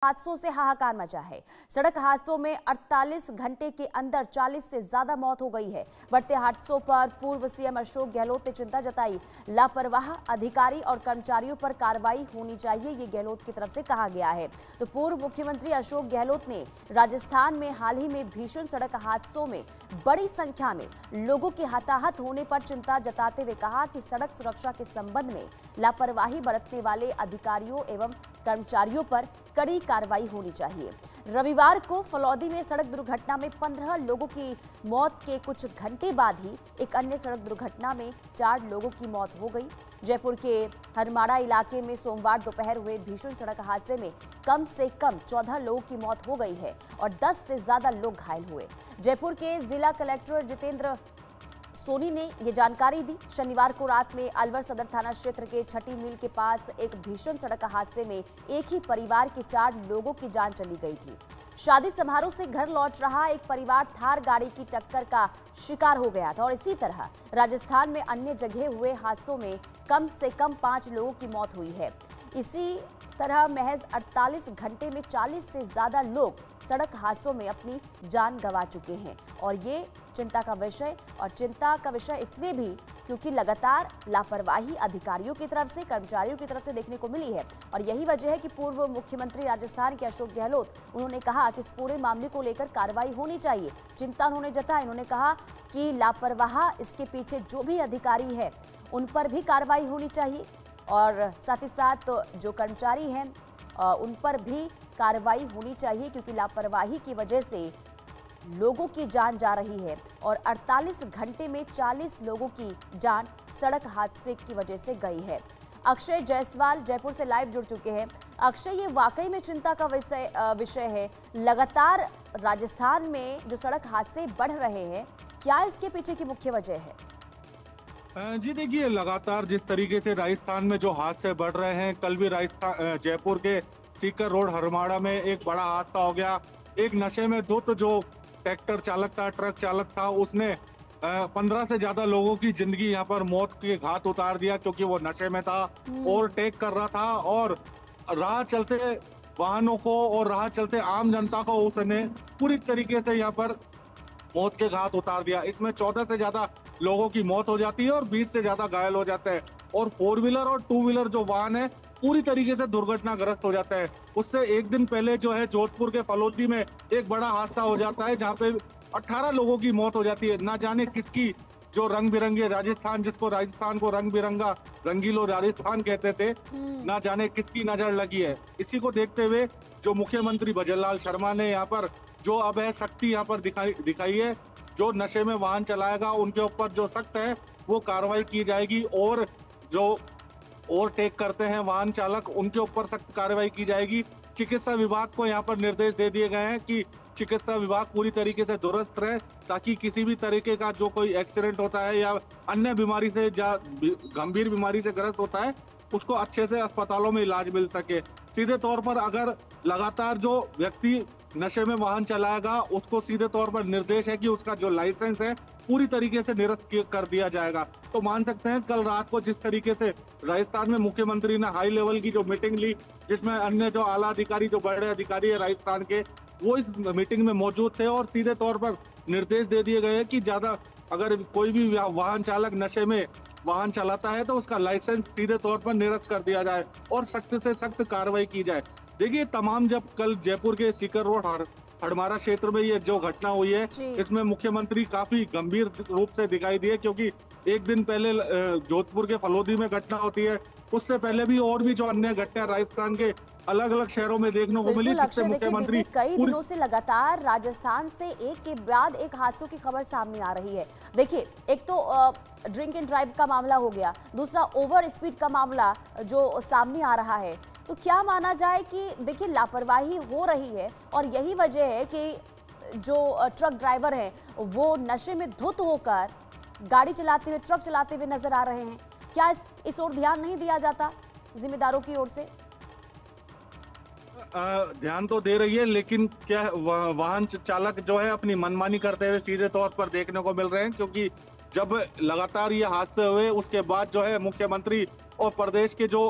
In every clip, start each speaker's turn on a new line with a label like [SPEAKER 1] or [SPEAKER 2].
[SPEAKER 1] हादसों से हाहाकार मचा है। सड़क हादसों में 48 घंटे के अंदर 40 से ज्यादा मौत हो गई है। बढ़ते हादसों पर पूर्व सीएम अशोक गहलोत ने चिंता जताई। लापरवाह अधिकारी और कर्मचारियों पर कार्रवाई होनी चाहिए, ये गहलोत की तरफ से कहा गया है। तो पूर्व मुख्यमंत्री अशोक गहलोत ने राजस्थान में हाल ही में भीषण सड़क हादसों में बड़ी संख्या में लोगों के हताहत होने पर चिंता जताते हुए कहा कि सड़क सुरक्षा के संबंध में लापरवाही बरतने वाले अधिकारियों एवं कर्मचारियों पर कड़ी कार्रवाई होनी चाहिए। रविवार को फलौदी में सड़क दुर्घटना में 15 लोगों की मौत के कुछ घंटे बाद ही एक अन्य सड़क दुर्घटना में 4 लोगों की मौत हो गई। जयपुर के हरमाड़ा इलाके में सोमवार दोपहर हुए भीषण सड़क हादसे में कम से कम 14 लोगों की मौत हो गई है और 10 से ज्यादा लोग घायल हुए। जयपुर के जिला कलेक्टर जितेंद्र सोनी ने ये जानकारी दी। शनिवार को रात में अलवर सदर थाना क्षेत्र के छठी मील के पास एक भीषण सड़क हादसे में एक ही परिवार के 4 लोगों की जान चली गई थी। शादी समारोह से घर लौट रहा एक परिवार थार गाड़ी की टक्कर का शिकार हो गया था और इसी तरह राजस्थान में अन्य जगह हुए हादसों में कम से कम 5 लोगों की मौत हुई है। इसी तरह महज 48 घंटे में 40 से ज्यादा लोग सड़क हादसों में अपनी जान गंवा चुके हैं और ये चिंता का विषय इसलिए भी क्योंकि लगातार लापरवाही अधिकारियों की तरफ से, कर्मचारियों की तरफ से देखने को मिली है। और यही वजह है कि पूर्व मुख्यमंत्री राजस्थान के अशोक गहलोत, उन्होंने कहा कि इस पूरे मामले को लेकर कार्रवाई होनी चाहिए। चिंता उन्होंने जताई। उन्होंने कहा कि लापरवाह इसके पीछे जो भी अधिकारी है उन पर भी कार्रवाई होनी चाहिए और साथ ही साथ जो कर्मचारी हैं उन पर भी कार्रवाई होनी चाहिए क्योंकि लापरवाही की वजह से लोगों की जान जा रही है और 48 घंटे में 40 लोगों की जान सड़क हादसे की वजह से गई है। अक्षय जायसवाल जयपुर से लाइव जुड़ चुके हैं। अक्षय, ये वाकई में चिंता का विषय है। लगातार राजस्थान में जो सड़क हादसे बढ़ रहे हैं, क्या इसके पीछे की मुख्य वजह है?
[SPEAKER 2] जी देखिए, लगातार जिस तरीके से राजस्थान में जो हादसे बढ़ रहे हैं, कल भी राजस्थान जयपुर के सीकर रोड हरमाड़ा में एक बड़ा हादसा हो गया। एक नशे में धुत जो ट्रैक्टर चालक था, ट्रक चालक था, उसने 15 से ज्यादा लोगों की जिंदगी यहाँ पर मौत के घाट उतार दिया क्योंकि वो नशे में था, ओवरटेक कर रहा था और राह चलते वाहनों को और राह चलते आम जनता को उसने पूरी तरीके से यहाँ पर मौत के घाट उतार दिया। इसमें 14 से ज्यादा लोगों की मौत हो जाती है और 20 से ज्यादा घायल हो जाते हैं और 4 व्हीलर और 2 व्हीलर जो वाहन है पूरी तरीके से दुर्घटनाग्रस्त हो जाता है। उससे एक दिन पहले जो है जोधपुर के फलौदी में एक बड़ा हादसा हो जाता है जहाँ पे 18 लोगों की मौत हो जाती है। ना जाने किसकी जो रंग बिरंगे राजस्थान, जिसको राजस्थान को रंग बिरंगा रंगीलो राजस्थान कहते थे, ना जाने किसकी नजर लगी है। इसी को देखते हुए जो मुख्यमंत्री भजनलाल शर्मा ने यहाँ पर जो अब है सख्ती यहाँ पर दिखाई है। जो नशे में वाहन चलाएगा उनके ऊपर जो सख्त है वो कार्रवाई की जाएगी और जो ओवरटेक करते हैं वाहन चालक उनके ऊपर सख्त कार्रवाई की जाएगी। चिकित्सा विभाग को यहाँ पर निर्देश दे दिए गए हैं कि चिकित्सा विभाग पूरी तरीके से दुरुस्त रहे ताकि किसी भी तरीके का जो कोई एक्सीडेंट होता है या अन्य बीमारी से गंभीर बीमारी से ग्रस्त होता है उसको अच्छे से अस्पतालों में इलाज मिल सके। सीधे तौर पर अगर लगातार जो व्यक्ति नशे में वाहन चलाएगा उसको सीधे तौर पर निर्देश है कि उसका जो लाइसेंस है पूरी तरीके से निरस्त कर दिया जाएगा। तो मान सकते हैं कल रात को जिस तरीके से राजस्थान में मुख्यमंत्री ने हाई लेवल की जो मीटिंग ली जिसमें अन्य जो आला अधिकारी, जो बड़े अधिकारी है राजस्थान के, वो इस मीटिंग में मौजूद थे और सीधे तौर पर निर्देश दे दिए गए कि ज्यादा अगर कोई भी वाहन चालक नशे में वाहन चलाता है तो उसका लाइसेंस सीधे तौर पर निरस्त कर दिया जाए और सख्त से सख्त कार्रवाई की जाए। देखिए, तमाम जब कल जयपुर के सीकर रोड हरमाड़ा क्षेत्र में ये जो घटना हुई है इसमें मुख्यमंत्री काफी गंभीर रूप से दिखाई दिए क्योंकि एक दिन पहले जोधपुर के फलौदी में घटना होती है, उससे पहले भी और भी जो अन्य घटना राजस्थान के अलग अलग शहरों में देखने को मिली जिससे मुख्यमंत्री
[SPEAKER 1] कई दिनों से लगातार राजस्थान से एक के बाद एक हादसों की खबर सामने आ रही है। देखिए, एक तो ड्रिंक एंड ड्राइव का मामला हो गया, दूसरा ओवर स्पीड का मामला जो सामने आ रहा है। तो क्या माना जाए कि देखिए लापरवाही हो रही है और यही वजह है कि जो ट्रक ड्राइवर हैं वो नशे में धुत होकर गाड़ी चलाते हुए, ट्रक चलाते हुए नजर आ रहे हैं। क्या इस ओर ध्यान नहीं दिया जाता जिम्मेदारों की ओर से?
[SPEAKER 2] ध्यान तो दे रही है लेकिन क्या वाहन चालक जो है अपनी मनमानी करते हुए सीधे तौर पर देखने को मिल रहे हैं क्योंकि जब लगातार ये हादसे हुए उसके बाद जो है मुख्यमंत्री और प्रदेश के जो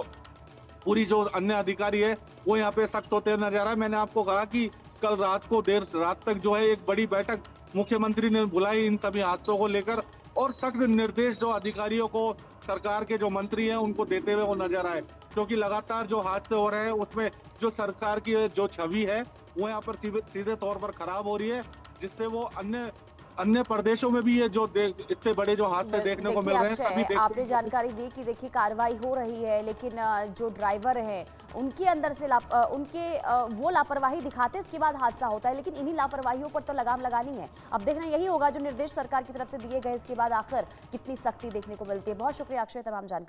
[SPEAKER 2] पूरी जो अन्य अधिकारी है वो यहाँ पे सख्त होते नजर आ रहा है। मैंने आपको कहा कि कल रात को देर रात तक जो है एक बड़ी बैठक मुख्यमंत्री ने बुलाई इन सभी हादसों को लेकर, और सख्त निर्देश जो अधिकारियों को, सरकार के जो मंत्री हैं उनको देते हुए वो नजर आए, क्योंकि लगातार जो हादसे हो रहे हैं उसमें जो सरकार की जो छवि है वो यहाँ पर सीधे तौर पर खराब हो रही है, जिससे वो अन्य अन्य प्रदेशों में भी ये जो इतने बड़े जो हादसे देखने को मिल रहे हैं
[SPEAKER 1] अक्षय, आपने जानकारी दी कि देखिए कार्रवाई हो रही है, लेकिन जो ड्राइवर हैं उनके अंदर से वो लापरवाही दिखाते इसके बाद हादसा होता है, लेकिन इन्हीं लापरवाहियों पर तो लगाम लगानी है। अब देखना यही होगा जो निर्देश सरकार की तरफ से दिए गए इसके बाद आखिर कितनी सख्ती देखने को मिलती है। बहुत शुक्रिया अक्षय तमाम जानकारी।